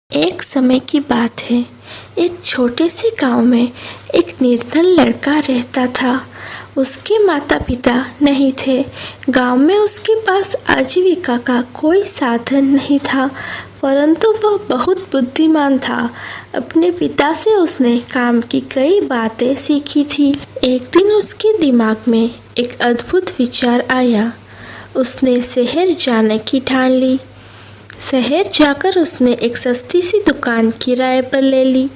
एक समय की बात है। एक छोटे से गांव में एक निर्धन लड़का रहता था। उसके माता पिता नहीं थे। गांव में उसके पास आजीविका का कोई साधन नहीं था, परंतु वह बहुत बुद्धिमान था। अपने पिता से उसने काम की कई बातें सीखी थी। एक दिन उसके दिमाग में एक अद्भुत विचार आया। उसने शहर जाने की ठान ली। शहर जाकर उसने एक सस्ती सी दुकान किराए पर ले ली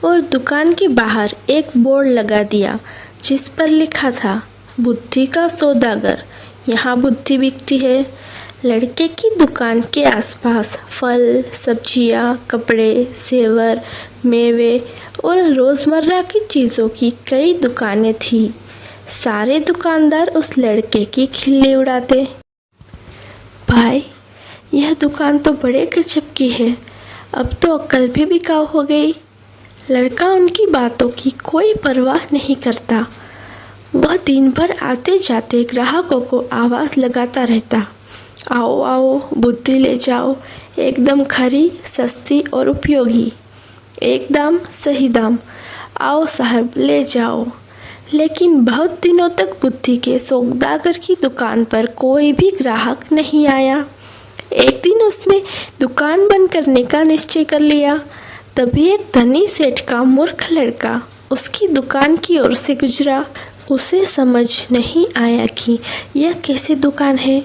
और दुकान के बाहर एक बोर्ड लगा दिया जिस पर लिखा था, बुद्धि का सौदागर, यहाँ बुद्धि बिकती है। लड़के की दुकान के आसपास फल, सब्जियाँ, कपड़े, जेवर, मेवे और रोज़मर्रा की चीज़ों की कई दुकानें थीं। सारे दुकानदार उस लड़के की खिल्ली उड़ाते। भाई, यह दुकान तो बड़े गजब की है, अब तो अक्ल भी बिकाऊ हो गई। लड़का उनकी बातों की कोई परवाह नहीं करता। वह दिन भर आते जाते ग्राहकों को आवाज़ लगाता रहता, आओ आओ, बुद्धि ले जाओ, एकदम खरी, सस्ती और उपयोगी, एकदम सही दाम, आओ साहब ले जाओ। लेकिन बहुत दिनों तक बुद्धि के सौदागर की दुकान पर कोई भी ग्राहक नहीं आया। एक दिन उसने दुकान बंद करने का निश्चय कर लिया। तभी एक धनी सेठ का मूर्ख लड़का उसकी दुकान की ओर से गुजरा। उसे समझ नहीं आया कि यह कैसी दुकान है,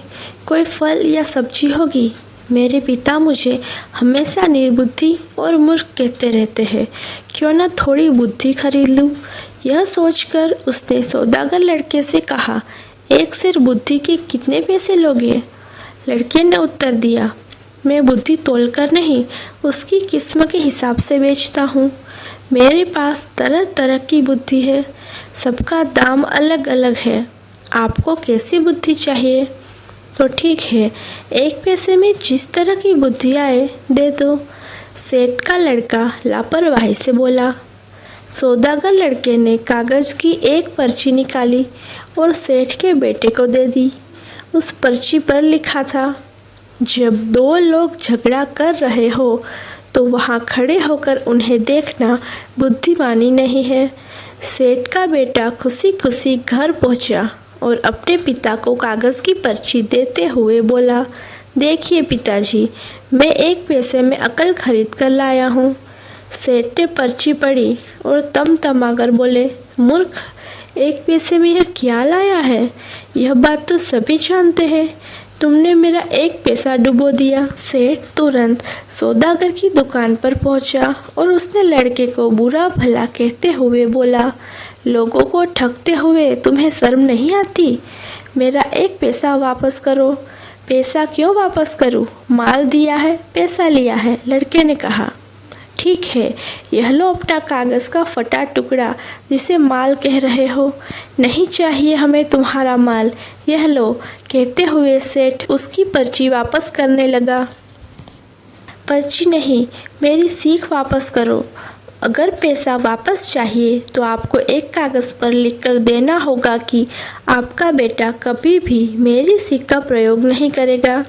कोई फल या सब्जी होगी। मेरे पिता मुझे हमेशा निर्बुद्धि और मूर्ख कहते रहते हैं, क्यों ना थोड़ी बुद्धि खरीद लूँ। यह सोचकर उसने सौदागर लड़के से कहा, एक सेर बुद्धि के कितने पैसे लोगे? लड़के ने उत्तर दिया, मैं बुद्धि तोलकर नहीं, उसकी किस्म के हिसाब से बेचता हूँ। मेरे पास तरह तरह की बुद्धि है, सबका दाम अलग अलग है। आपको कैसी बुद्धि चाहिए? तो ठीक है, एक पैसे में जिस तरह की बुद्धि आए दे दो। सेठ का लड़का लापरवाही से बोला। सौदागर लड़के ने कागज़ की एक पर्ची निकाली और सेठ के बेटे को दे दी। उस पर्ची पर लिखा था, जब दो लोग झगड़ा कर रहे हो तो वहाँ खड़े होकर उन्हें देखना बुद्धिमानी नहीं है। सेठ का बेटा खुशी खुशी घर पहुँचा और अपने पिता को कागज़ की पर्ची देते हुए बोला, देखिए पिताजी, मैं एक पैसे में अकल खरीद कर लाया हूँ। सेठ ने पर्ची पढ़ी और तमतमाकर बोले, मूर्ख, एक पैसे में यह क्या लाया है? यह बात तो सभी जानते हैं, तुमने मेरा एक पैसा डुबो दिया। सेठ तुरंत सौदागर की दुकान पर पहुंचा और उसने लड़के को बुरा भला कहते हुए बोला, लोगों को ठगते हुए तुम्हें शर्म नहीं आती? मेरा एक पैसा वापस करो। पैसा क्यों वापस करूं? माल दिया है, पैसा लिया है, लड़के ने कहा। ठीक है, यह लो अपना कागज़ का फटा टुकड़ा जिसे माल कह रहे हो। नहीं चाहिए हमें तुम्हारा माल, यह लो, कहते हुए सेठ उसकी पर्ची वापस करने लगा। पर्ची नहीं, मेरी सीख वापस करो। अगर पैसा वापस चाहिए तो आपको एक कागज़ पर लिखकर देना होगा कि आपका बेटा कभी भी मेरी सीख का प्रयोग नहीं करेगा।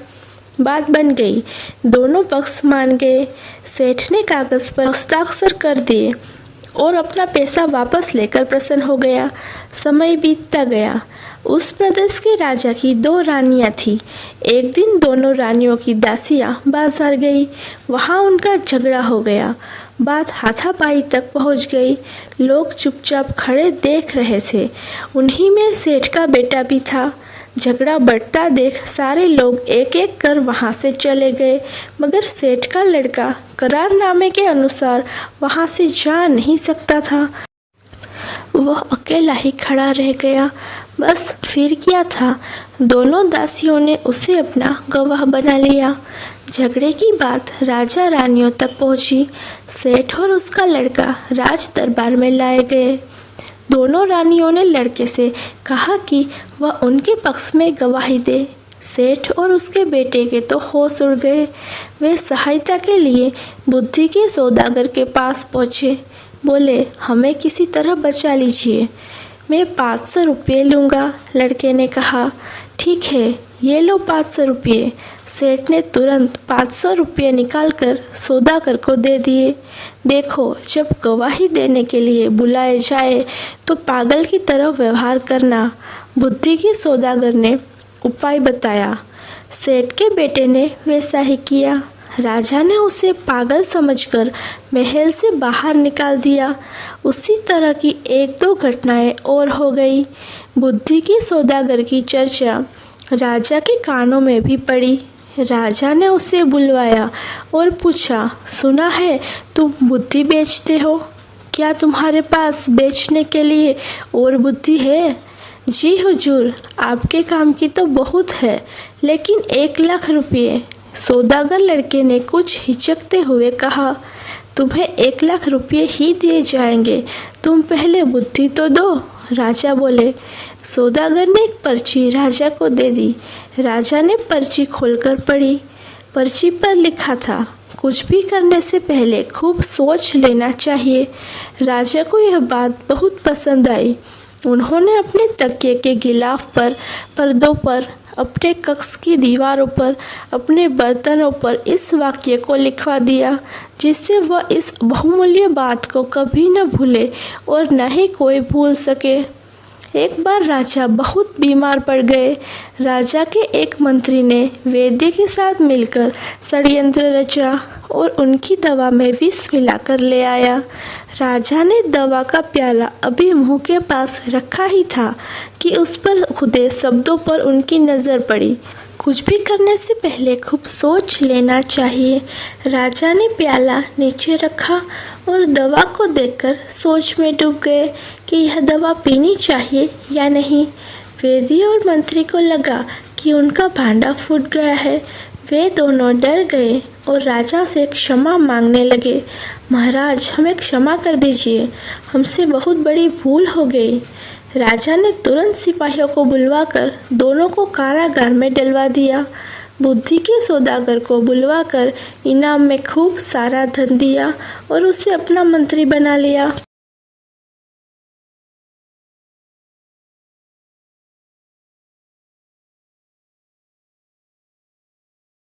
बात बन गई, दोनों पक्ष मान गए। सेठ ने कागज़ पर हस्ताक्षर कर दिए और अपना पैसा वापस लेकर प्रसन्न हो गया। समय बीतता गया। उस प्रदेश के राजा की दो रानियां थीं। एक दिन दोनों रानियों की दासियां बाजार गई। वहां उनका झगड़ा हो गया। बात हाथापाई तक पहुंच गई। लोग चुपचाप खड़े देख रहे थे। उन्हीं में सेठ का बेटा भी था। झगड़ा बढ़ता देख सारे लोग एक एक कर वहां से चले गए, मगर सेठ का लड़का करारनामे के अनुसार वहां से जा नहीं सकता था। वह अकेला ही खड़ा रह गया। बस फिर क्या था, दोनों दासियों ने उसे अपना गवाह बना लिया। झगड़े की बात राजा रानियों तक पहुंची। सेठ और उसका लड़का राज दरबार में लाए गए। दोनों रानियों ने लड़के से कहा कि वह उनके पक्ष में गवाही दे। सेठ और उसके बेटे के तो होश उड़ गए। वे सहायता के लिए बुद्धि के सौदागर के पास पहुँचे। बोले, हमें किसी तरह बचा लीजिए। मैं 500 रुपये लूँगा, लड़के ने कहा। ठीक है, ये लो 500 रुपये। सेठ ने तुरंत 500 रुपये निकालकर सौदागर को दे दिए। देखो, जब गवाही देने के लिए बुलाए जाए तो पागल की तरह व्यवहार करना, बुद्धि की सौदागर ने उपाय बताया। सेठ के बेटे ने वैसा ही किया। राजा ने उसे पागल समझकर महल से बाहर निकाल दिया। उसी तरह की 1-2 घटनाएं और हो गई। बुद्धि की सौदागर की चर्चा राजा के कानों में भी पड़ी। राजा ने उसे बुलवाया और पूछा, सुना है तुम बुद्धि बेचते हो, क्या तुम्हारे पास बेचने के लिए और बुद्धि है? जी हुजूर, आपके काम की तो बहुत है, लेकिन 1 लाख रुपये। सौदागर लड़के ने कुछ हिचकते हुए कहा। तुम्हें 1 लाख रुपये ही दिए जाएंगे, तुम पहले बुद्धि तो दो, राजा बोले। सौदागर ने एक पर्ची राजा को दे दी। राजा ने पर्ची खोलकर पढ़ी। पर्ची पर लिखा था, कुछ भी करने से पहले खूब सोच लेना चाहिए। राजा को यह बात बहुत पसंद आई। उन्होंने अपने तकिए के गिलाफ पर, पर्दों पर, अपने कक्ष की दीवारों पर, अपने बर्तनों पर इस वाक्य को लिखवा दिया, जिससे वह इस बहुमूल्य बात को कभी न भूले और न ही कोई भूल सके। एक बार राजा बहुत बीमार पड़ गए। राजा के एक मंत्री ने वैद्य के साथ मिलकर षड्यंत्र रचा और उनकी दवा में विष मिलाकर ले आया। राजा ने दवा का प्याला अभी मुंह के पास रखा ही था कि उस पर खुदे शब्दों पर उनकी नज़र पड़ी। कुछ भी करने से पहले खूब सोच लेना चाहिए। राजा ने प्याला नीचे रखा और दवा को देखकर सोच में डूब गए कि यह दवा पीनी चाहिए या नहीं। वैद्य और मंत्री को लगा कि उनका भांडा फूट गया है। वे दोनों डर गए और राजा से क्षमा मांगने लगे। महाराज, हमें क्षमा कर दीजिए, हमसे बहुत बड़ी भूल हो गई। राजा ने तुरंत सिपाहियों को बुलवाकर दोनों को कारागार में डलवा दिया। बुद्धि के सौदागर को बुलवाकर इनाम में खूब सारा धन दिया और उसे अपना मंत्री बना लिया।